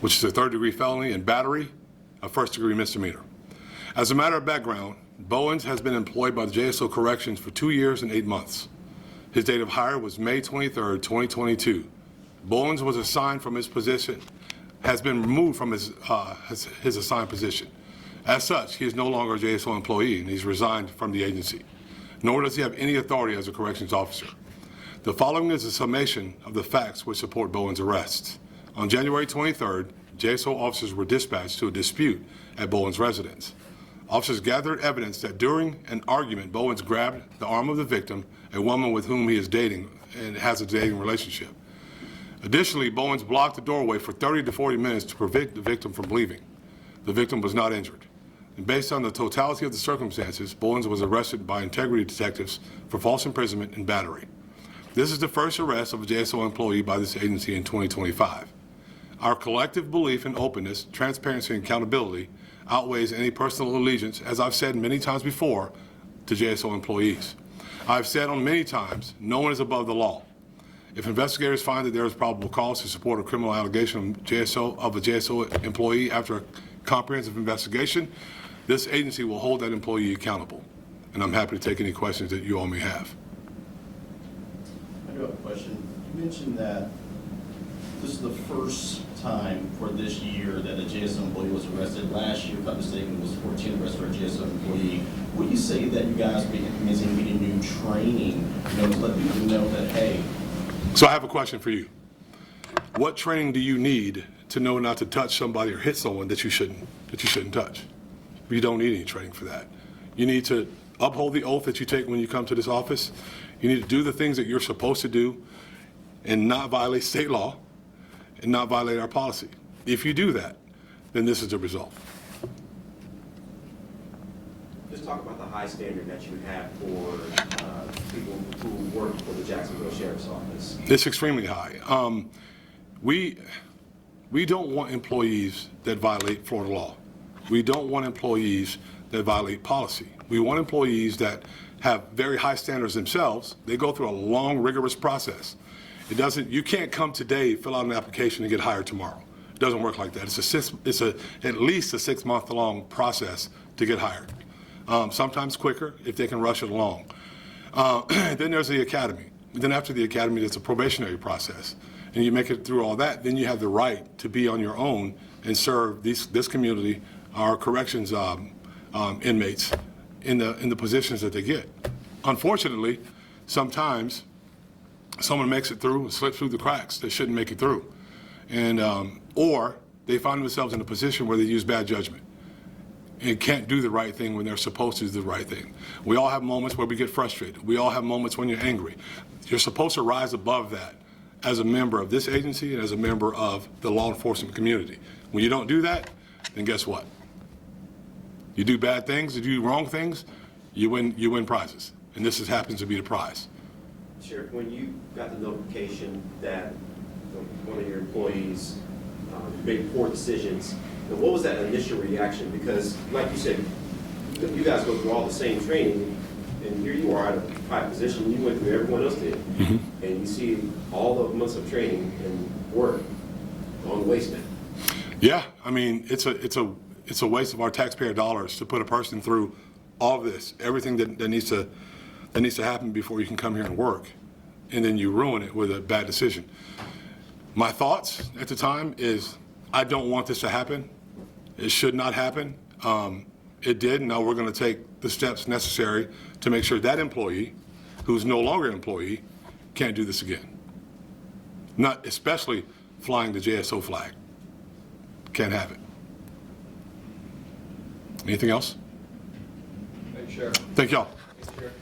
which is a third-degree felony, and battery, a first-degree misdemeanor. As a matter of background, Bowens has been employed by the JSO Corrections for 2 years and 8 months. His date of hire was May 23, 2022. Bowens was assigned from his position, has been removed from his assigned position. As such, he is no longer a JSO employee, and he's resigned from the agency. Nor does he have any authority as a corrections officer. The following is a summation of the facts which support Bowens' arrest. On January 23rd, JSO officers were dispatched to a dispute at Bowens' residence. Officers gathered evidence that during an argument, Bowens grabbed the arm of the victim, a woman with whom he is dating and has a dating relationship. Additionally, Bowens blocked the doorway for 30 to 40 minutes to prevent the victim from leaving. The victim was not injured. And based on the totality of the circumstances, Bowens was arrested by integrity detectives for false imprisonment and battery. This is the first arrest of a JSO employee by this agency in 2025. Our collective belief in openness, transparency, and accountability outweighs any personal allegiance, as I've said many times before, to JSO employees. I've said on many times, no one is above the law. If investigators find that there is probable cause to support a criminal allegation of a JSO employee after a comprehensive investigation, this agency will hold that employee accountable. And I'm happy to take any questions that you all may have. I do have a question. You mentioned that this is the first time for this year that a JSO employee was arrested. Last year, if I'm not mistaken, was 14 arrests for a JSO employee. Would you say that you guys will be implementing any new training, to let people know that, hey? So I have a question for you. What training do you need to know not to touch somebody or hit someone that you shouldn't touch? You don't need any training for that. You need to uphold the oath that you take when you come to this office. You need to do the things that you're supposed to do and not violate state law and not violate our policy. If you do that, then this is the result. Just talk about the high standard that you have for people who work for the Jacksonville Sheriff's Office. It's extremely high. We don't want employees that violate Florida law. We don't want employees that violate policy. We want employees that have very high standards themselves. They go through a long, rigorous process. You can't come today, fill out an application, and get hired tomorrow. It doesn't work like that. It's at least a 6-month-long process to get hired. Sometimes quicker if they can rush it along. Then there's the academy. Then after the academy, there's a probationary process. And you make it through all that, then you have the right to be on your own and serve this community, our corrections inmates, in the positions that they get. Unfortunately, sometimes someone makes it through and slips through the cracks they shouldn't make it through. And, or they find themselves in a position where they use bad judgment and can't do the right thing when they're supposed to do the right thing. We all have moments where we get frustrated. We all have moments when you're angry. You're supposed to rise above that as a member of this agency and as a member of the law enforcement community. When you don't do that, then guess what? You do bad things, you do wrong things, you win prizes. And this happens to be the prize. Sheriff, when you got the notification that one of your employees made poor decisions, what was that initial reaction? Because, like you said, you guys go through all the same training, and here you are at a high position. You went through everyone else did, and you see all the months of training and work on the waste now. Yeah, I mean, it's a waste of our taxpayer dollars to put a person through all of this, everything that needs to happen before you can come here and work, and then you ruin it with a bad decision. My thoughts at the time is, I don't want this to happen. It should not happen. It did, and now we're going to take the steps necessary to make sure that employee, who's no longer an employee, can't do this again. Not especially flying the JSO flag. Can't have it. Anything else? Thank you, Sheriff. Thank y'all. Thanks, Sheriff.